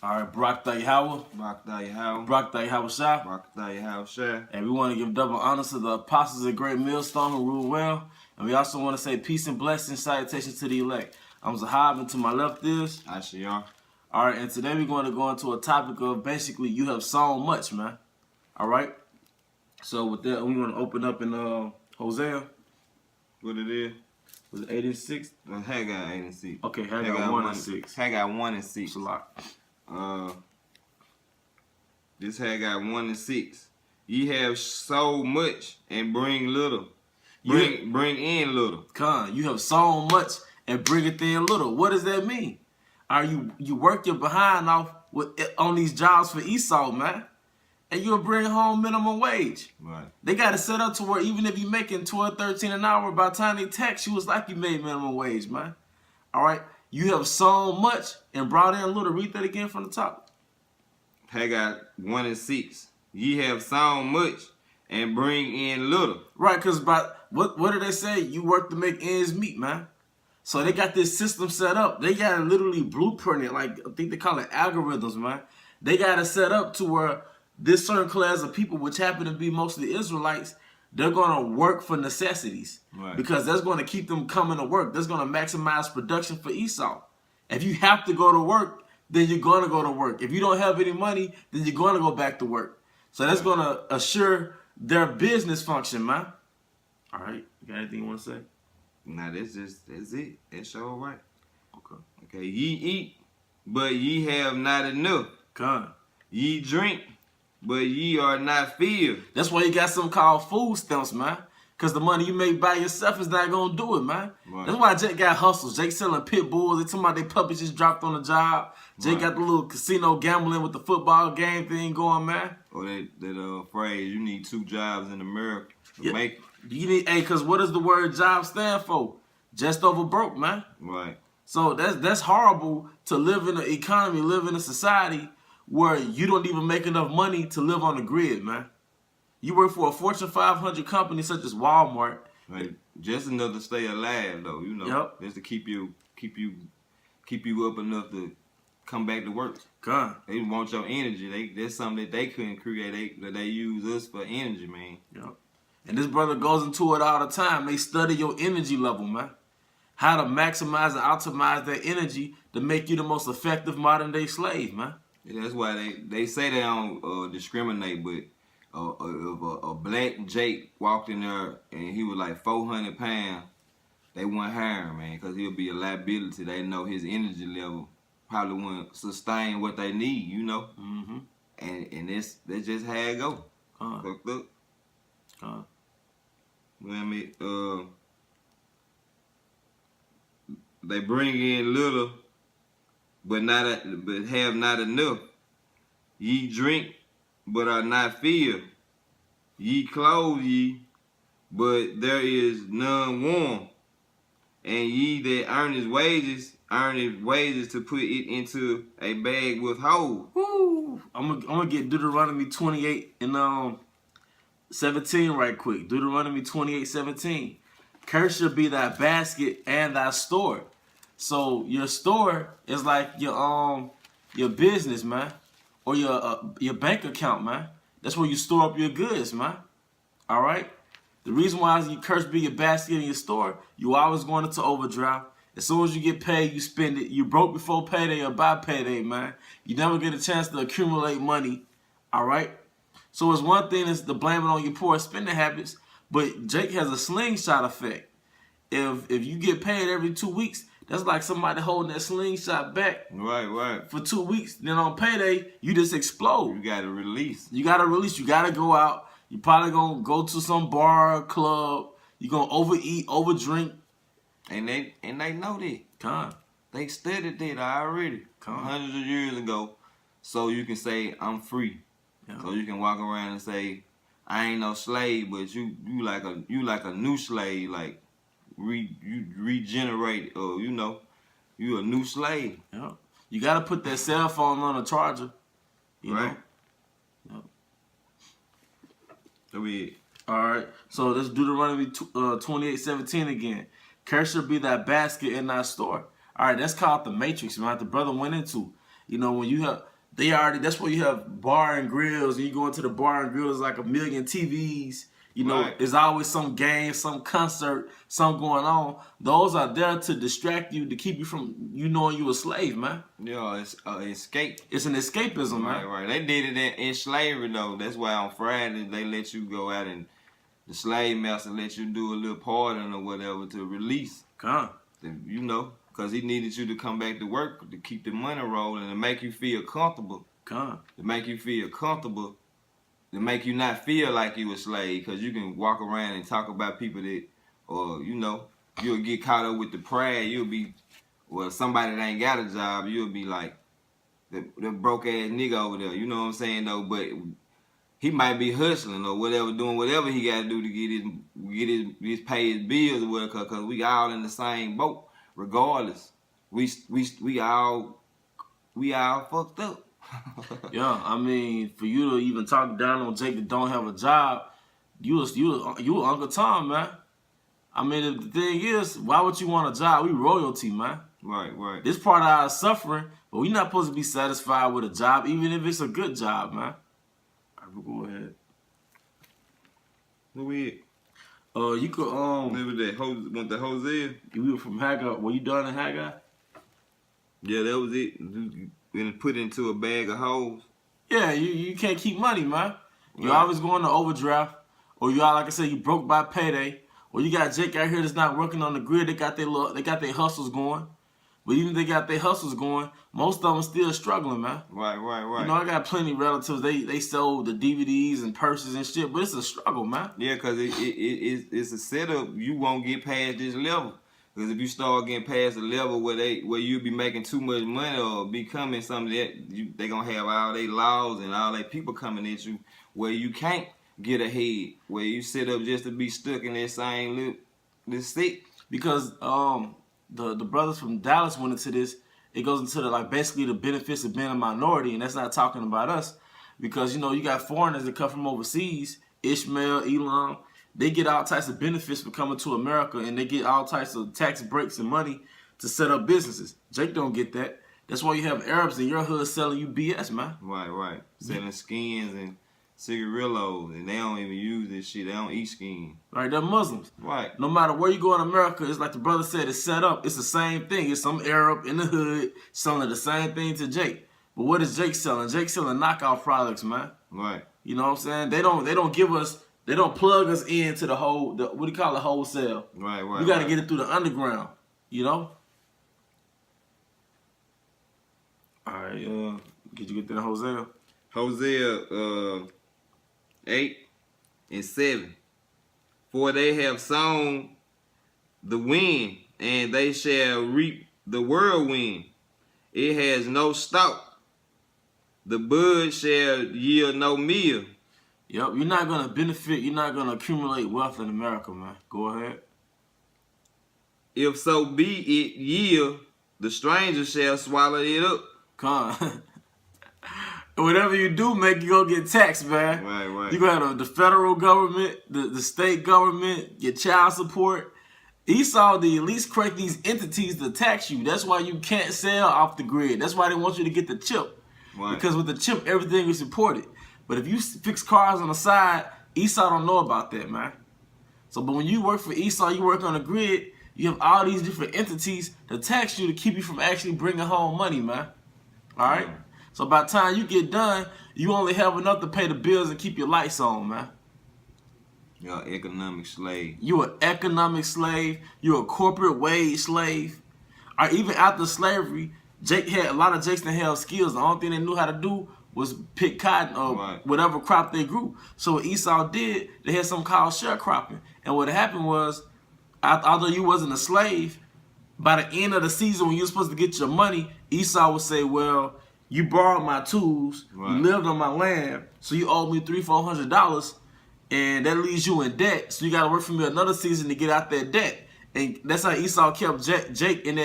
All right, Brock Yahweh. Brock Yahweh. Brock Yahweh Shah. Brock Yahweh Shah. And we want to give double honors to the apostles of Great Millstone who rule well. And we also want to say peace and blessings, salutations to the elect. I'm Zahab, and to my left is Ashiar. All right, and today we're going to go into a topic of basically you have sown much, man. All right. So with that, we want to open up in Hosea. What it is? Was it 8 and 6? Well, Haggai 8 and 6. Okay, Haggai 1 and 6. Haggai 1 and 6. It's a lot. This Haggai 1 and 6. Ye have sold much and bring little. Bring in little. Con, you have sown much and bring it in little. What does that mean? Are you work your behind off on these jobs for Esau, man, and you'll bring home minimum wage. Right. They got it set up to where even if you're making $12, $13 an hour, by the time they tax you, it's like you made minimum wage, man. All right. You have sown much and brought in little. Read that again from the top. Haggai 1 and 6. Ye have sown much and bring in little. Right, because what do they say? You work to make ends meet, man. So they got this system set up. They got it literally blueprinted. Like, I think they call it algorithms, man. They got it set up to where this certain class of people, which happen to be mostly Israelites, they're going to work for necessities. Right. Because that's going to keep them coming to work. That's going to maximize production for Esau. If you have to go to work, then you're going to go to work. If you don't have any money, then you're going to go back to work. So that's going to assure their business function, man. All right. You got anything you want to say? Now, that's it. That's all right. Okay. Okay. Ye eat, but ye have not enough. Con. Ye drink, but ye are not filled. That's why you got something called food stamps, man. Because the money you make by yourself is not going to do it, man. Right. That's why Jake got hustles. Jake selling pit bulls. They talking about their puppies just dropped on the job. Jake got the little casino gambling with the football game thing going, man. Or that phrase, you need 2 jobs in America to make it. You need, because what does the word job stand for? Just over broke, man. Right. So that's horrible to live in an economy, live in a society where you don't even make enough money to live on the grid, man. You work for a Fortune 500 company such as Walmart. Right. Just enough to stay alive, though. You know. Yep. Just to keep you up enough to come back to work. God. They want your energy. That's something that they couldn't create. They use us for energy, man. Yep. And this brother goes into it all the time. They study your energy level, man. How to maximize and optimize that energy to make you the most effective modern day slave, man. Yeah, that's why they say they don't discriminate, but if a black Jake walked in there and he was like 400 pounds, they wouldn't hire him, man, because he'll be a liability. They know his energy level probably won't sustain what they need, you know. Mm-hmm. And that's just how it go. Fucked up. Well, I mean, they bring in little, but have not enough. Ye drink, but are not filled. Ye clothe ye, but there is none warm. And ye that earn his wages to put it into a bag with holes. Woo! I'm gonna get Deuteronomy 28 and 17 right quick. Deuteronomy 28:17. Cursed shall be thy basket and thy store. So your store is like your business, man, or your bank account, man. That's where you store up your goods, man. All right. The reason why you cursed be your basket and your store, you always going into overdraft. As soon as you get paid, you spend it. You broke before payday or by payday, man. You never get a chance to accumulate money. All right. So it's one thing is to blame it on your poor spending habits, but Jake has a slingshot effect. If you get paid every 2 weeks, that's like somebody holding that slingshot back. Right. For 2 weeks. Then on payday, you just explode. You gotta release. You gotta go out. You probably gonna go to some bar or club. You're gonna overeat, overdrink. And they know that. They studied that already. Hundreds of years ago. So you can say, I'm free. Yeah. So you can walk around and say, I ain't no slave, but you like a new slave, like you regenerate, or you a new slave. Yeah. You gotta put that cell phone on a charger. You know? Yep. So all right. So let's Deuteronomy 28:17 again. Cursed shall be thy basket in thy store. All right, that's called the matrix, man. The brother went into. When you have That's where you have bar and grills, and you go into the bar and grills like a million TVs. You know, Right. there's always some game, some concert, something going on. Those are there to distract you, to keep you from you knowing you a slave, man. Yeah, it's escape. It's an escapism, man. Right. They did it in slavery though. That's why on Friday they let you go out and the slave master let you do a little pardon or whatever to release. You know, because he needed you to come back to work to keep the money rolling and make you feel comfortable. To make you feel comfortable. To make you not feel like you a slave, because you can walk around and talk about people that, or you know, you'll get caught up with the pride. You'll be, well, somebody that ain't got a job, you'll be like, the broke ass nigga over there. You know what I'm saying though? But he might be hustling or whatever, doing whatever he got to do to get his pay his bills or whatever. Cause we all in the same boat, regardless. We all fucked up. Yeah, I mean, for you to even talk down on Jake that don't have a job, you Uncle Tom, man. I mean, the thing is, why would you want a job? We royalty, man. Right. This part of our suffering, but we not supposed to be satisfied with a job, even if it's a good job, man. All right, we'll go ahead. Who we You could Remember that want the Hosea? You were from Haggai. Were you done in Haggai? Yeah, that was it. And put into a bag of hoes. Yeah, you can't keep money, man. You Right. always going to overdraft, or you all like I said, you broke by payday, or you got Jake out here that's not working on the grid. They got their hustles going, but even if they got their hustles going, most of them still struggling, man. Right. You know, I got plenty of relatives. They sold the DVDs and purses and shit, but it's a struggle, man. Yeah, because it's a setup. You won't get past this level. Because if you start getting past the level where you'll be making too much money or becoming something that they gonna have all their laws and all their people coming at you where you can't get ahead, where you sit up just to be stuck in that same little stick. Because the brothers from Dallas went into this. It goes into basically the benefits of being a minority, and that's not talking about us. Because you know you got foreigners that come from overseas, Ishmael, Elam. They get all types of benefits for coming to America, and they get all types of tax breaks and money to set up businesses. Jake don't get that. That's why you have Arabs in your hood selling you BS, man. Right. Selling skins and cigarillos, and they don't even use this shit. They don't eat skin. Right, they're Muslims. Right. No matter where you go in America, it's like the brother said, it's set up. It's the same thing. It's some Arab in the hood selling the same thing to Jake. But what is Jake selling? Jake's selling knockout products, man. Right. You know what I'm saying? They don't give us. They don't plug us into the what do you call it, wholesale. Right. We got to get it through the underground, you know? All right, did you get that Hosea? Hosea 8:7. For they have sown the wind, and they shall reap the whirlwind. It has no stalk. The bud shall yield no meal. Yep, you're not going to benefit, you're not going to accumulate wealth in America, man. Go ahead. If so be it yield, the stranger shall swallow it up. Come on. Whatever you do, you're going to get taxed, man. Right. You're going to have the federal government, the state government, your child support. Esau, they at least create these entities to tax you. That's why you can't sell off the grid. That's why they want you to get the chip. Right. Because with the chip, everything is imported. But if you fix cars on the side, Esau don't know about that, man. So, but when you work for Esau, you work on the grid, you have all these different entities to tax you to keep you from actually bringing home money, man. All right? Yeah. So by the time you get done, you only have enough to pay the bills and keep your lights on, man. You're an economic slave. You're an economic slave. You're a corporate wage slave. Or even after slavery, Jake had a lot of Jakes that held skills. The only thing they knew how to do was pick cotton or whatever crop they grew. So what Esau did, they had something called sharecropping. And what happened was, although you wasn't a slave, by the end of the season when you were supposed to get your money, Esau would say, well, you borrowed my tools, you lived on my land, so you owe me $300-400, and that leaves you in debt. So you got to work for me another season to get out that debt. And that's how Esau kept Jake in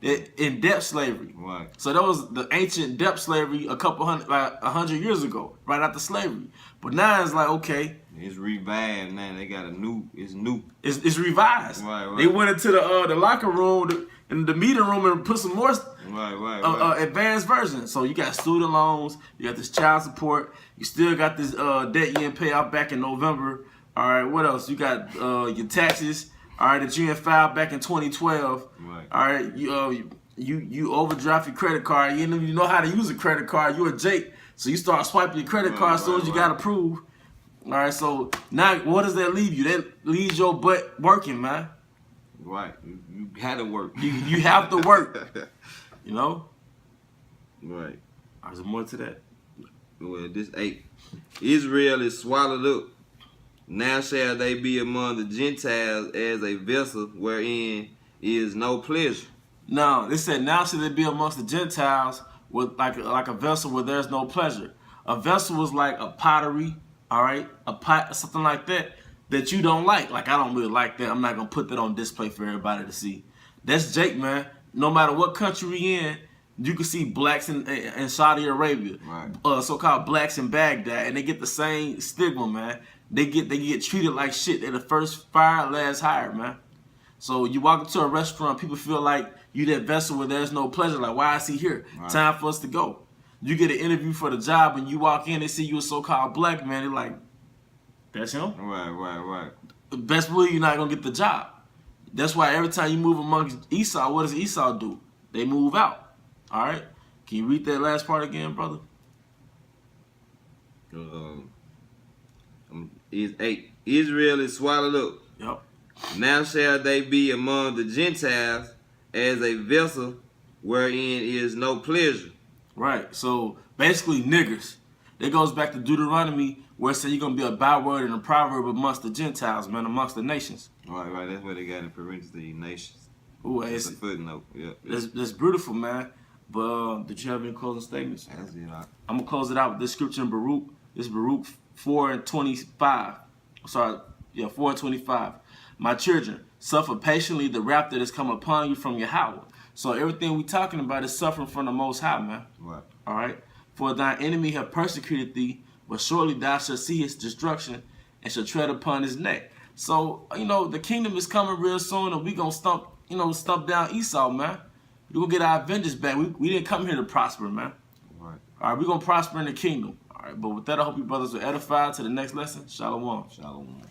in debt slavery. Right. So that was the ancient debt slavery a couple hundred, like 100 years ago, right after slavery. But now it's like, okay, it's revived now. They got it's new. It's revised. Right. They went into the locker room and the meeting room and put some more Advanced version. So you got student loans, you got this child support, you still got this debt you didn't pay out back in November. All right, what else? You got your taxes. All right, that you didn't file back in 2012. Right. All right, you overdraft your credit card. You didn't even know how to use a credit card. You a Jake, so you start swiping your credit card as soon as you got approved. All right, so now what does that leave you? That leaves your butt working, man. Right. You had to work. You have to work. You know? Right. There's more to that. Well, this 8. Israel is swallowed up. Now shall they be among the Gentiles as a vessel wherein is no pleasure. No, they said now shall they be amongst the Gentiles with like a vessel where there's no pleasure. A vessel was like a pottery, all right, a pot, something like that you don't like. Like I don't really like that. I'm not gonna put that on display for everybody to see. That's Jake, man. No matter what country we in, you can see blacks in Saudi Arabia, right. So-called blacks in Baghdad, and they get the same stigma, man. They get treated like shit. They're the first fired, last hired, man. So you walk into a restaurant, people feel like you that vessel where there's no pleasure. Like, why is he here? Right. Time for us to go. You get an interview for the job, and you walk in, they see you a so-called black man. They're like, that's him? Right. Best believe you're not going to get the job. That's why every time you move amongst Esau, what does Esau do? They move out. All right? Can you read that last part again, brother? Is 8. Israel is swallowed up. Yep. Now shall they be among the Gentiles as a vessel wherein is no pleasure. Right. So basically niggers. That goes back to Deuteronomy where it says you're going to be a byword and a proverb amongst the Gentiles, man, amongst the nations. Right. That's where they got in parentheses, nations. Ooh, it's a footnote. Yeah. That's beautiful, man. But did you have any closing statements? That's it. I'm going to close it out with this scripture in Baruch. This is Baruch 4:25. Sorry, 4:25. My children, suffer patiently the wrath that has come upon you from Yahweh. So everything we talking about is suffering from the Most High, man. Right. All right. For thine enemy have persecuted thee, but surely thou shalt see his destruction and shall tread upon his neck. So, the kingdom is coming real soon, and we going to stump down Esau, man. We're going to get our vengeance back. We didn't come here to prosper, man. Right. All right, we're going to prosper in the kingdom. All right, but with that, I hope you brothers are edified. To the next lesson, Shalom. Shalom.